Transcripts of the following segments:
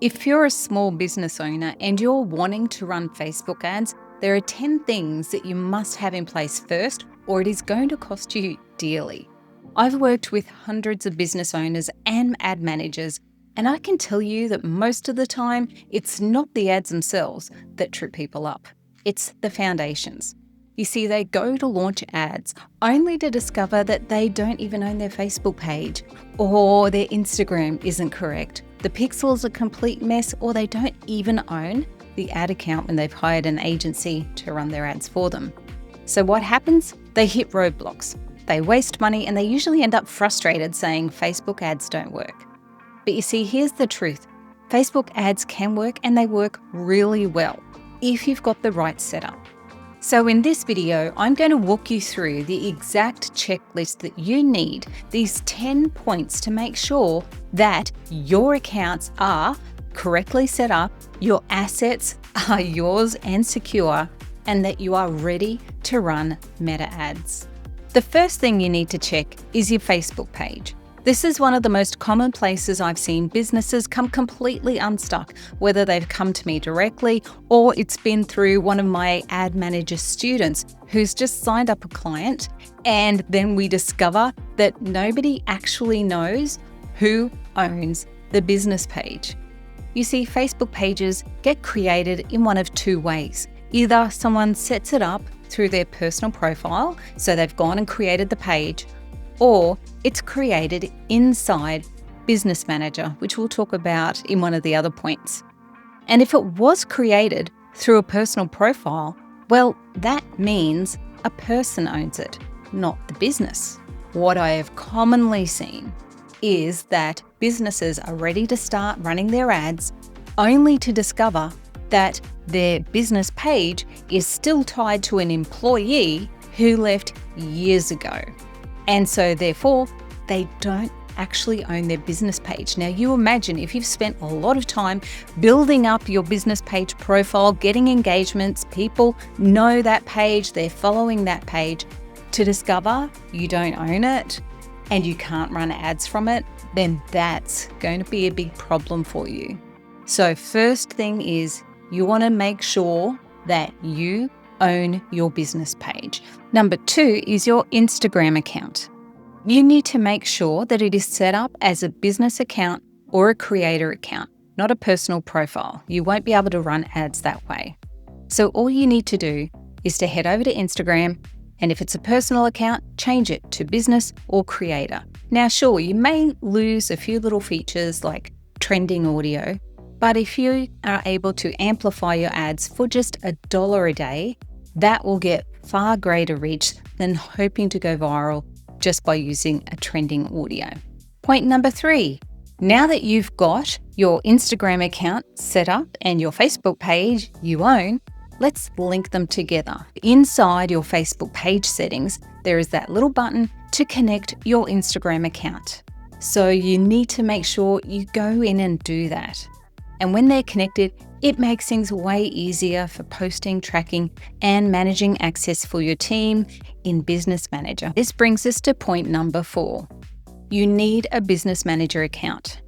If you're a small business owner and you're wanting to run Facebook ads, there are 10 things that you must have in place first, or it is going to cost you dearly. I've worked with hundreds of business owners and ad managers, and I can tell you that most of the time, it's not the ads themselves that trip people up. It's the foundations. You see, they go to launch ads only to discover that they don't even own their Facebook page, or their Instagram isn't correct. The pixels are a complete mess, or they don't even own the ad account when they've hired an agency to run their ads for them. So what happens? They hit roadblocks. They waste money, and they usually end up frustrated saying Facebook ads don't work. But you see, here's the truth. Facebook ads can work, and they work really well if you've got the right setup. So in this video, I'm going to walk you through the exact checklist that you need, these 10 points to make sure that your accounts are correctly set up, your assets are yours and secure, and that you are ready to run meta ads. The first thing you need to check is your Facebook page. This is one of the most common places I've seen businesses come completely unstuck, whether they've come to me directly or it's been through one of my ad manager students who's just signed up a client, and then we discover that nobody actually knows who owns the business page. You see, Facebook pages get created in one of two ways. Either someone sets it up through their personal profile, so they've gone and created the page, or it's created inside Business Manager, which we'll talk about in one of the other points. And if it was created through a personal profile, well, that means a person owns it, not the business. What I have commonly seen is that businesses are ready to start running their ads only to discover that their business page is still tied to an employee who left years ago. And so therefore, they don't actually own their business page. Now you imagine if you've spent a lot of time building up your business page profile, getting engagements, people know that page, they're following that page, to discover you don't own it and you can't run ads from it, then that's going to be a big problem for you. So first thing is you want to make sure that you own your business page. Number 2 is your Instagram account. You need to make sure that it is set up as a business account or a creator account, not a personal profile. You won't be able to run ads that way. So all you need to do is to head over to Instagram, and if it's a personal account, change it to business or creator. Now, sure, you may lose a few little features like trending audio, but if you are able to amplify your ads for just $1 a day, that will get far greater reach than hoping to go viral just by using a trending audio. Point number 3, now that you've got your Instagram account set up and your Facebook page you own, let's link them together. Inside your Facebook page settings, there is that little button to connect your Instagram account. So you need to make sure you go in and do that. And when they're connected, it makes things way easier for posting, tracking, and managing access for your team in Business Manager. This brings us to point number 4. You need a Business Manager account.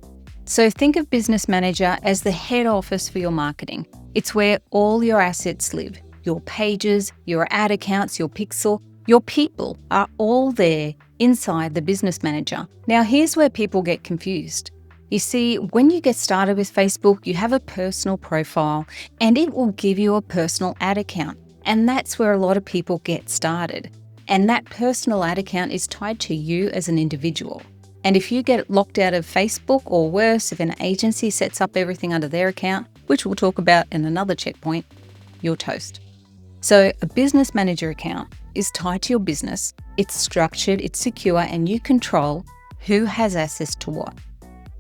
So think of Business Manager as the head office for your marketing. It's where all your assets live. Your pages, your ad accounts, your pixel, your people are all there inside the Business Manager. Now here's where people get confused. You see, when you get started with Facebook, you have a personal profile and it will give you a personal ad account. And that's where a lot of people get started. And that personal ad account is tied to you as an individual. And if you get locked out of Facebook, or worse, if an agency sets up everything under their account, which we'll talk about in another checkpoint, you're toast. So a Business Manager account is tied to your business. It's structured, it's secure, and you control who has access to what.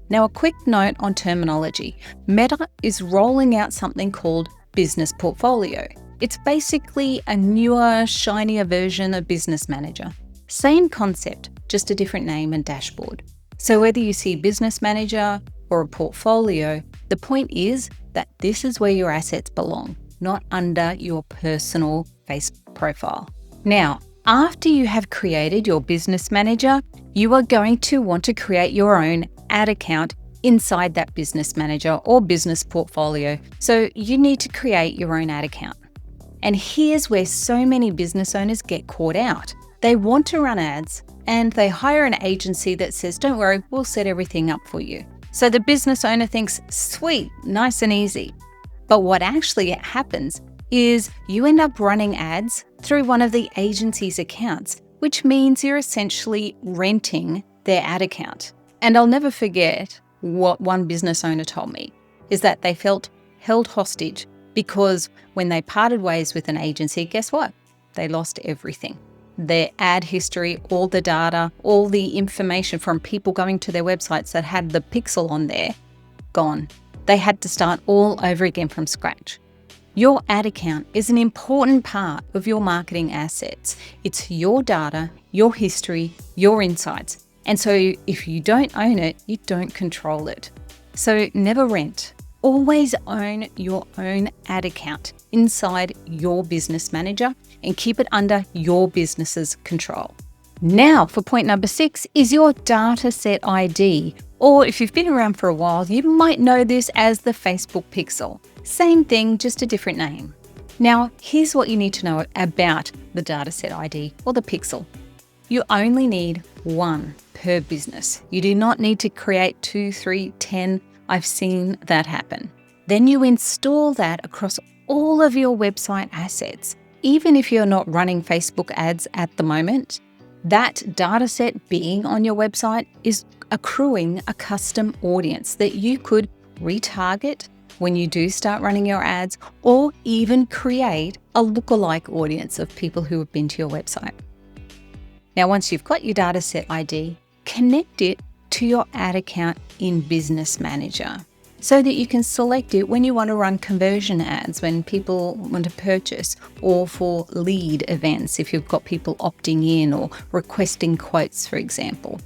Now, a quick note on terminology. Meta is rolling out something called Business Portfolio. It's basically a newer, shinier version of Business Manager. Same concept, just a different name and dashboard. So whether you see Business Manager or a portfolio, the point is that this is where your assets belong, not under your personal Facebook profile. Now, after you have created your Business Manager, you are going to want to create your own ad account inside that business manager or business portfolio. So you need to create your own ad account. And here's where so many business owners get caught out. They want to run ads and they hire an agency that says, don't worry, we'll set everything up for you. So the business owner thinks, sweet, nice and easy. But what actually happens is you end up running ads through one of the agency's accounts, which means you're essentially renting their ad account. And I'll never forget what one business owner told me, is that they felt held hostage because when they parted ways with an agency, guess what? They lost everything. Their ad history, all the data, all the information from people going to their websites that had the pixel on there, gone. They had to start all over again from scratch. Your ad account is an important part of your marketing assets. It's your data, your history, your insights. And so if you don't own it, you don't control it. So never rent. Always own your own ad account inside your business manager and keep it under your business's control. Now for point number 6 is your data set ID, or if you've been around for a while, you might know this as the Facebook pixel. Same thing, just a different name. Now, here's what you need to know about the data set ID or the pixel. You only need one per business. You do not need to create 2, 3, 10. I've seen that happen. Then you install that across all of your website assets. Even if you're not running Facebook ads at the moment, that data set being on your website is accruing a custom audience that you could retarget when you do start running your ads, or even create a lookalike audience of people who have been to your website. Now, once you've got your data set ID, connect it to your ad account in Business Manager so that you can select it when you want to run conversion ads, when people want to purchase, or for lead events if you've got people opting in or requesting quotes, for example.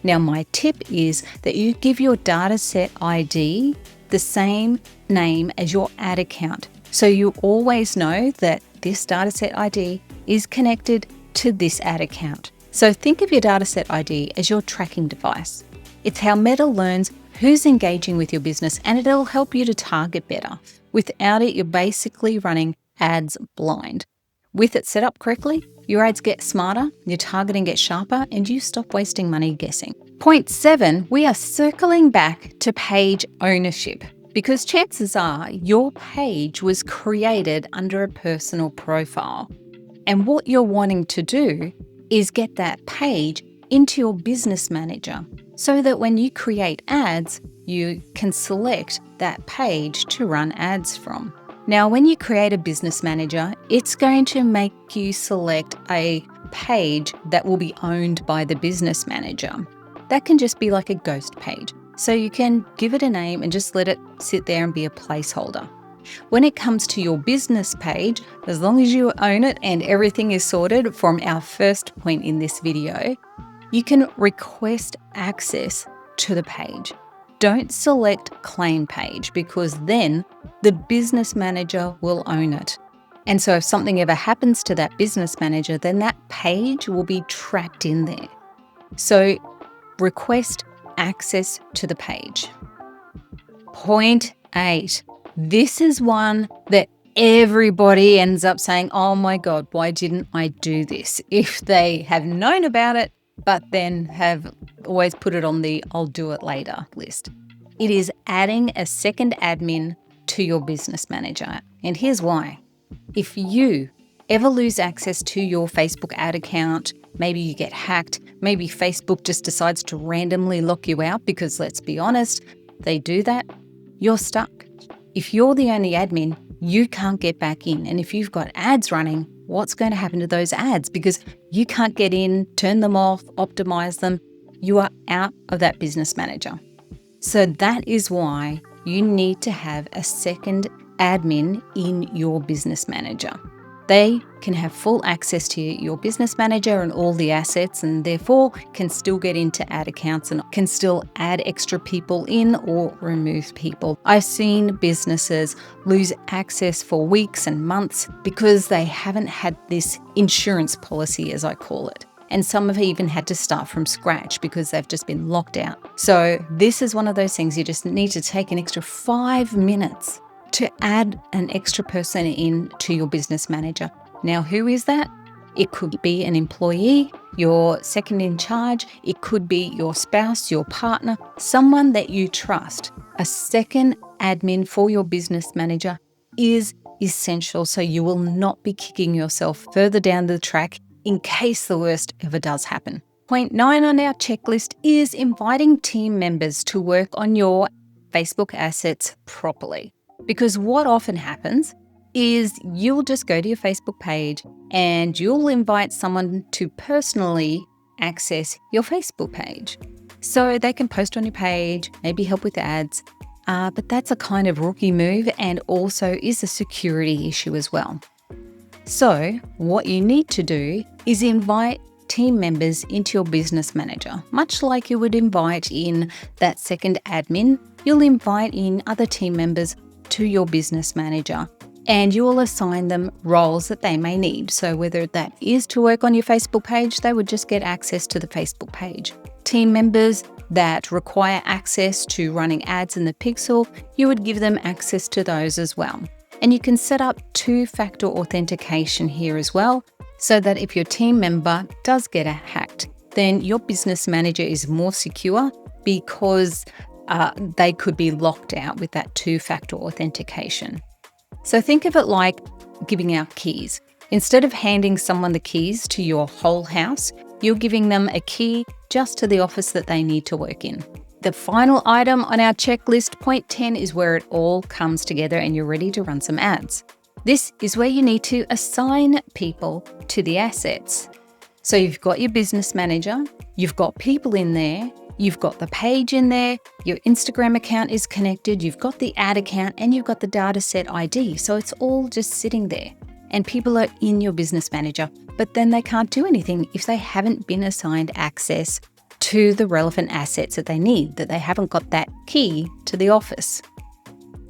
Now, my tip is that you give your data set ID the same name as your ad account, so you always know that this data set ID is connected to this ad account. So think of your data set ID as your tracking device. It's how Meta learns who's engaging with your business, and it'll help you to target better. Without it, you're basically running ads blind. With it set up correctly, your ads get smarter, your targeting gets sharper, and you stop wasting money guessing. Point 7, we are circling back to page ownership, because chances are your page was created under a personal profile. And what you're wanting to do is get that page into your business manager so that when you create ads, you can select that page to run ads from. Now, when you create a business manager, it's going to make you select a page that will be owned by the business manager. That can just be like a ghost page. So you can give it a name and just let it sit there and be a placeholder. When it comes to your business page, as long as you own it and everything is sorted from our first point in this video, you can request access to the page. Don't select claim page, because then the business manager will own it. And so if something ever happens to that business manager, then that page will be trapped in there. So request access to the page. Point 8. This is one that everybody ends up saying, oh my God, why didn't I do this? If they have known about it, but then have always put it on the I'll do it later list. It is adding a second admin to your business manager. And here's why. If you ever lose access to your Facebook ad account, maybe you get hacked, maybe Facebook just decides to randomly lock you out, because let's be honest, they do that, you're stuck. If you're the only admin, you can't get back in. And if you've got ads running, what's going to happen to those ads? Because you can't get in, turn them off, optimize them. You are out of that business manager. So that is why you need to have a second admin in your business manager. They can have full access to your business manager and all the assets, and therefore can still get into ad accounts and can still add extra people in or remove people. I've seen businesses lose access for weeks and months because they haven't had this insurance policy, as I call it. And some have even had to start from scratch because they've just been locked out. So this is one of those things you just need to take an extra 5 minutes to add an extra person in to your business manager. Now, who is that? It could be an employee, your second in charge. It could be your spouse, your partner, someone that you trust. A second admin for your business manager is essential so you will not be kicking yourself further down the track in case the worst ever does happen. Point 9 on our checklist is inviting team members to work on your Facebook assets properly. Because what often happens is you'll just go to your Facebook page and you'll invite someone to personally access your Facebook page. So they can post on your page, maybe help with ads, but that's a kind of rookie move and also is a security issue as well. So what you need to do is invite team members into your business manager. Much like you would invite in that second admin, you'll invite in other team members to your business manager and you will assign them roles that they may need. So whether that is to work on your Facebook page, they would just get access to the Facebook page. Team members that require access to running ads in the Pixel, you would give them access to those as well. And you can set up 2-factor authentication here as well, so that if your team member does get hacked, then your business manager is more secure because they could be locked out with that 2-factor authentication. So think of it like giving out keys. Instead of handing someone the keys to your whole house, you're giving them a key just to the office that they need to work in. The final item on our checklist, point 10, is where it all comes together and you're ready to run some ads. This is where you need to assign people to the assets. So you've got your business manager, you've got people in there, you've got the page in there, your Instagram account is connected, you've got the ad account, and you've got the dataset ID. So it's all just sitting there. And people are in your business manager, but then they can't do anything if they haven't been assigned access to the relevant assets that they need, that they haven't got that key to the office.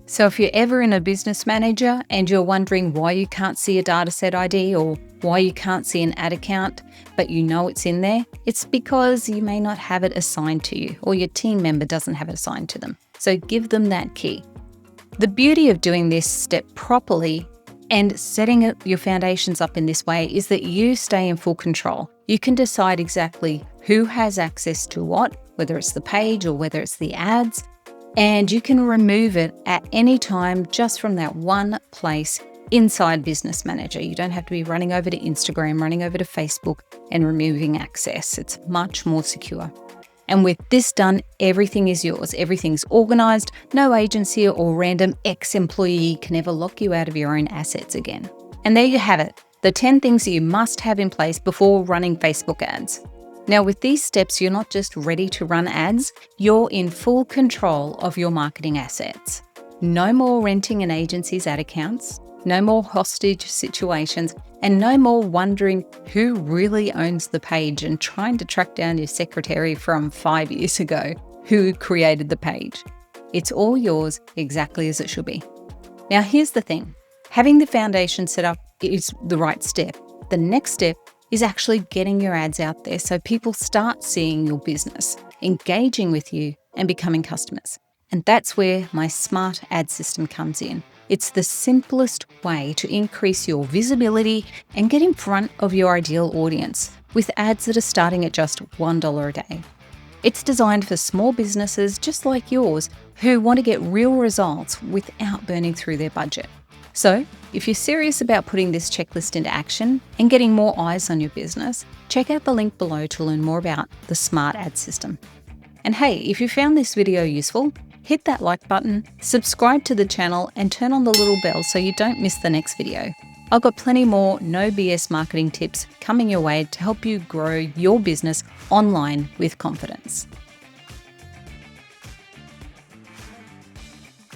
So if you're ever in a business manager and you're wondering why you can't see a dataset ID or why you can't see an ad account, but you know it's in there, it's because you may not have it assigned to you or your team member doesn't have it assigned to them. So give them that key. The beauty of doing this step properly and setting your foundations up in this way is that you stay in full control. You can decide exactly who has access to what, whether it's the page or whether it's the ads, and you can remove it at any time just from that one place inside Business Manager. You don't have to be running over to Instagram, running over to Facebook and removing access. It's much more secure. And with this done, everything is yours. Everything's organized. No agency or random ex-employee can ever lock you out of your own assets again. And there you have it, the 10 things that you must have in place before running Facebook ads. Now, with these steps, you're not just ready to run ads, you're in full control of your marketing assets. No more renting an agency's ad accounts, no more hostage situations, and no more wondering who really owns the page and trying to track down your secretary from 5 years ago who created the page. It's all yours exactly as it should be. Now, here's the thing. Having the foundation set up is the right step. The next step is actually getting your ads out there so people start seeing your business, engaging with you, and becoming customers. And that's where my smart ad system comes in. It's the simplest way to increase your visibility and get in front of your ideal audience with ads that are starting at just $1 a day. It's designed for small businesses just like yours who want to get real results without burning through their budget. So, if you're serious about putting this checklist into action and getting more eyes on your business, check out the link below to learn more about the smart ad system. And hey, if you found this video useful, hit that like button, subscribe to the channel, and turn on the little bell so you don't miss the next video. I've got plenty more no BS marketing tips coming your way to help you grow your business online with confidence.